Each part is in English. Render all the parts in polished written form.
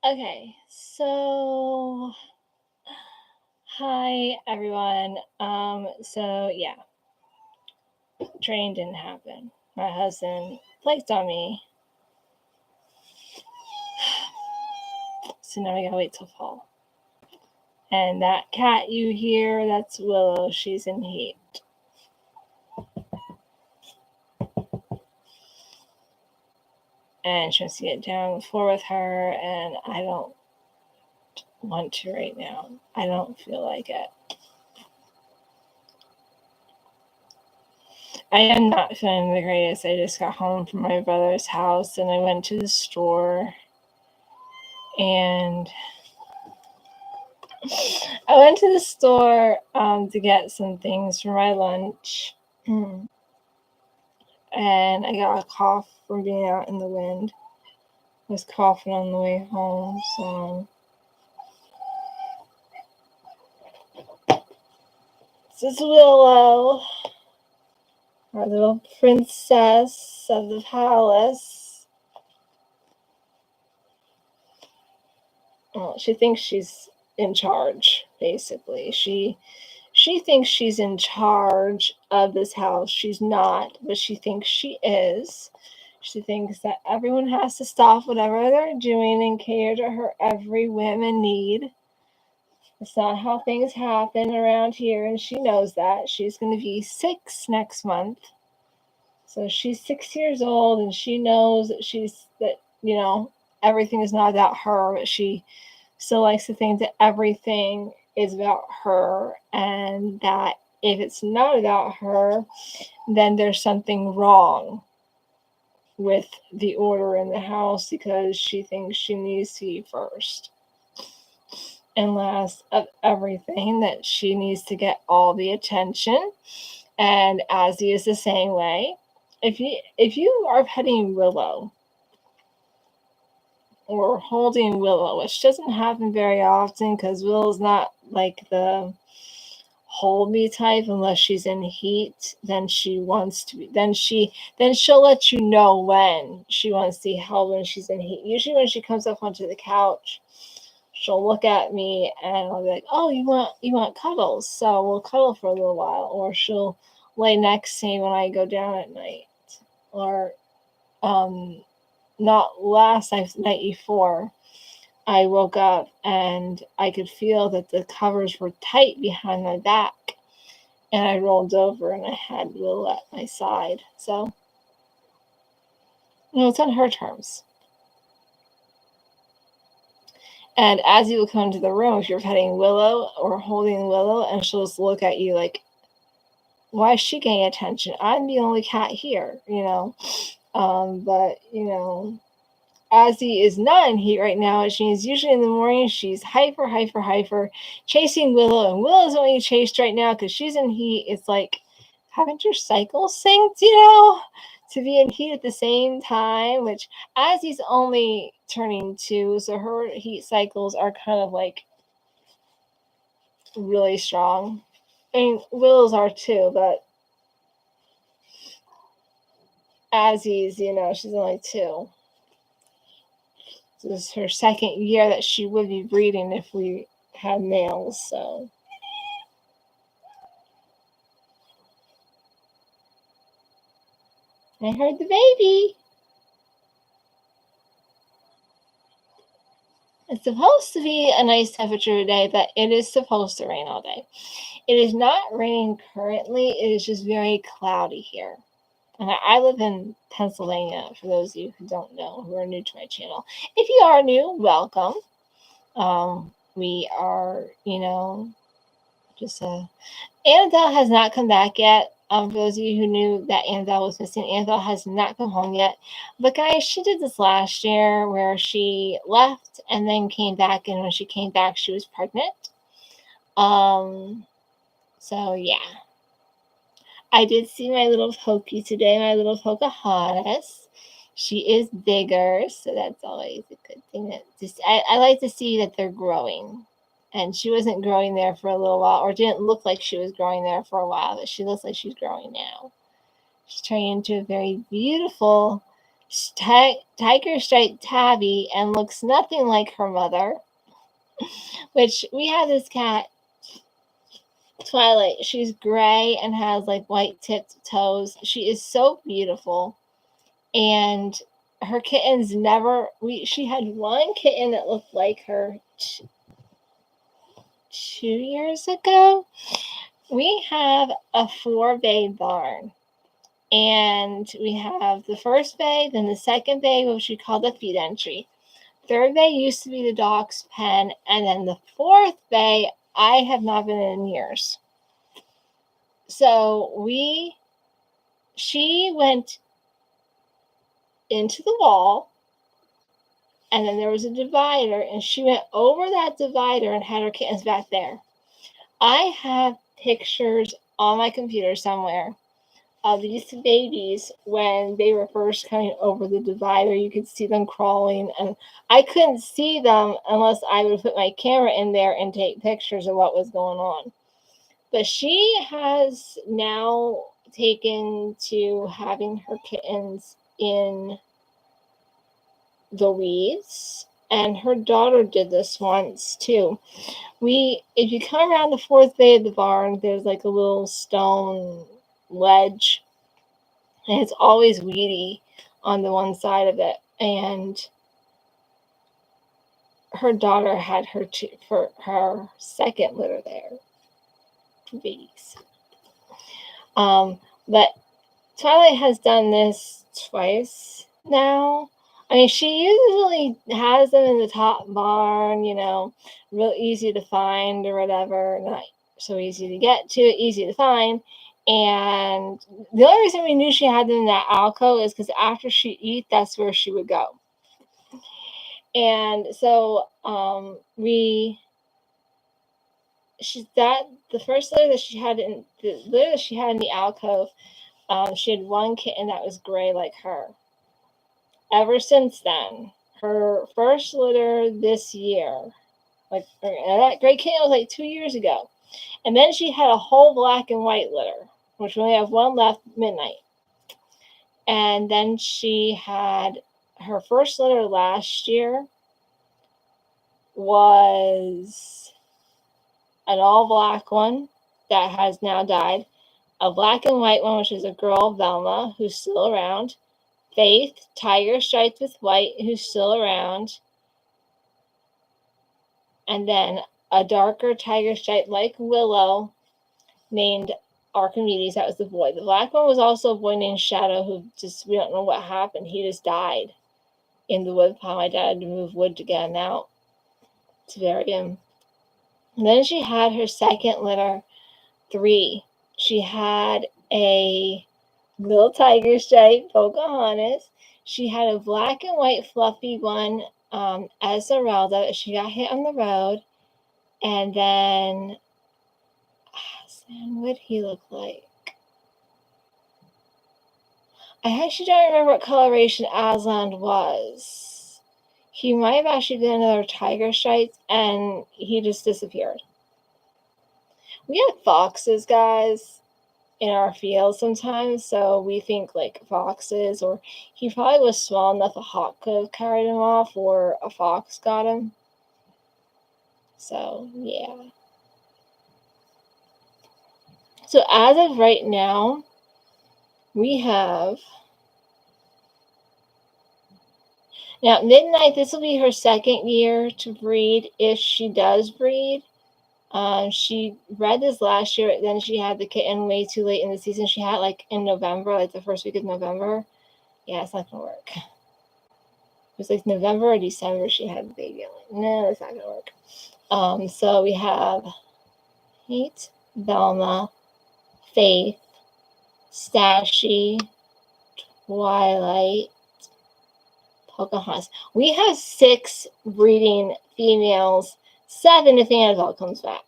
Okay, so hi everyone. So training didn't happen. My husband flaked on me, so now we gotta wait till fall. And that cat you hear, that's Willow. She's in heat. And she wants to get down on the floor with her, and I don't want to right now. I don't feel like it. I am not feeling the greatest. I just got home from my brother's house and I went to the store and I went to the store to get some things for my lunch. And I got a cough from being out in the wind. I was coughing on the way home, so this is Willow, our little princess of the palace. Well, she thinks she's in charge, basically. She thinks she's in charge of this house. She's not, but she thinks she is. She thinks that everyone has to stop whatever they're doing and cater to her every whim and need. It's not how things happen around here, and she knows that. She's going to be 6 next month. So she's 6 years old, and she knows that everything is not about her, but she still likes to think that everything is about her, and that if it's not about her, then there's something wrong with the order in the house because she thinks she needs to be first and last of everything, that she needs to get all the attention. And Ozzy is the same way. If you are petting Willow or holding Willow, which doesn't happen very often because Willow's not like the hold me type unless she's in heat, then she wants to be then she'll let you know when she wants to be held when she's in heat. Usually when she comes up onto the couch, she'll look at me and I'll be like, oh, you want cuddles, so we'll cuddle for a little while. Or she'll lay next to me when I go down at night. Or not last night before, I woke up and I could feel that the covers were tight behind my back. And I rolled over and I had Will at my side. So, it's on her terms. And as you will come into the room, if you're petting Willow or holding Willow, and she'll just look at you like, why is she getting attention? I'm the only cat here, But, Ozzy is not in heat right now, which means usually in the morning she's hyper chasing Willow, and Willow's only chased right now because she's in heat. It's like, haven't your cycles synced, to be in heat at the same time? Which Ozzy's only turning 2, so her heat cycles are kind of like really strong. I mean, Willow's are too, but Ozzy's, she's only 2. This is her second year that she would be breeding if we had males, so. I heard the baby. It's supposed to be a nice temperature today, but it is supposed to rain all day. It is not raining currently. It is just very cloudy here. And I live in Pennsylvania, for those of you who don't know, who are new to my channel. If you are new, welcome. We are, just Annabelle has not come back yet. For those of you who knew that Annabelle was missing, Annabelle has not come home yet. But guys, she did this last year where she left and then came back, and when she came back, she was pregnant. So yeah. I did see my little Pokey today, my little Pocahontas. She is bigger, so that's always a good thing. I like to see that they're growing. And she wasn't growing there for a little while, or didn't look like she was growing there for a while, but she looks like she's growing now. She's turning into a very beautiful tiger stripe tabby and looks nothing like her mother. Which we have this cat, Twilight. She's gray and has like white tipped toes. She is so beautiful. And her kittens never she had one kitten that looked like her 2 years ago. We have a 4-bay barn. And we have the first bay, then the second bay, which we call the feed entry. Third bay used to be the dog's pen, and then the fourth bay I have not been in years. So she went into the wall, and then there was a divider, and she went over that divider and had her kittens back there. I have pictures on my computer somewhere of these babies when they were first coming over the divider. You could see them crawling, and I couldn't see them unless I would put my camera in there and take pictures of what was going on. But she has now taken to having her kittens in the weeds, and her daughter did this once too. If you come around the fourth bay of the barn, there's like a little stone ledge, and it's always weedy on the one side of it. And her daughter had for her second litter there, 2 babies. But Twilight has done this twice now. I mean, she usually has them in the top barn, real easy to find or whatever. Not so easy to get to, easy to find. And the only reason we knew she had them in that alcove is because after she'd eat, that's where she would go. And so the first litter that she had in the alcove, she had one kitten that was gray like her. Ever since then, her first litter this year, that gray kitten was like 2 years ago. And then she had a whole black and white litter, which we only have one left, Midnight. And then she had her first litter last year was an all black one that has now died, a black and white one, which is a girl, Velma, who's still around, Faith, tiger striped with white, who's still around, and then a darker tiger stripe like Willow named Archimedes. That was the boy. The black one was also a boy named Shadow, who we don't know what happened. He just died in the wood pile. My dad had to move wood to get him out to bury him. And then she had her second litter, 3. She had a little tiger stripe, Pocahontas. She had a black and white fluffy one, Esmeralda. She got hit on the road. And then, what did he look like? I actually don't remember what coloration Aslan was. He might have actually been another tiger stripe, and he just disappeared. We have foxes, guys, in our field sometimes, so we think like foxes, or he probably was small enough a hawk could have carried him off, or a fox got him. So, yeah. So as of right now, we have... Now, Midnight, this will be her second year to breed, if she does breed. She bred this last year, then she had the kitten way too late in the season. She had like in November, like the first week of November. Yeah, it's not gonna work. It was like November or December she had the baby. I'm like, no, it's not gonna work. So we have Kate, Velma, Faith, Stashy, Twilight, Pocahontas. We have 6 breeding females, 7 if Annabelle comes back.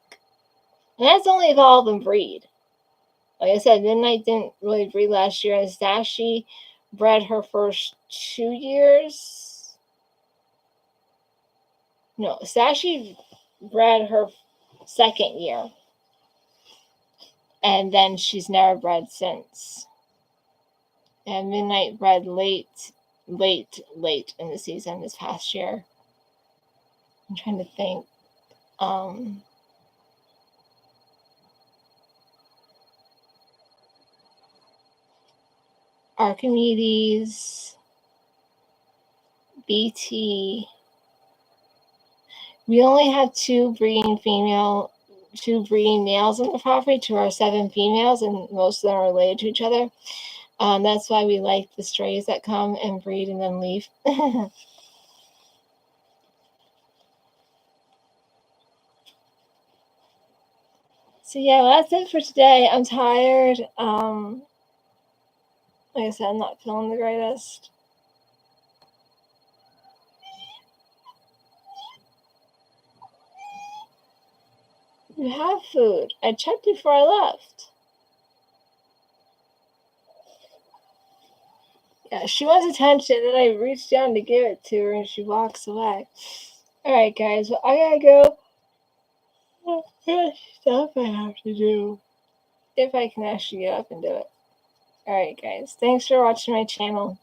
And that's only if all of them breed. Like I said, Midnight didn't really breed last year, and Stashy bred her first 2 years. No, Stashy bred her second year. And then she's never bred since. And Midnight bred late late in the season this past year. I'm trying to think. Archimedes, BT. We only have two breeding males on the property to our 7 females, and most of them are related to each other. That's why we like the strays that come and breed and then leave. So yeah, that's it for today. I'm tired. Like I said, I'm not feeling the greatest. You have food. I checked before I left. Yeah, she wants attention, and I reach down to give it to her, and she walks away. Alright, guys, well, I gotta go. There's stuff I have to do. If I can actually get up and do it. Alright, guys, thanks for watching my channel.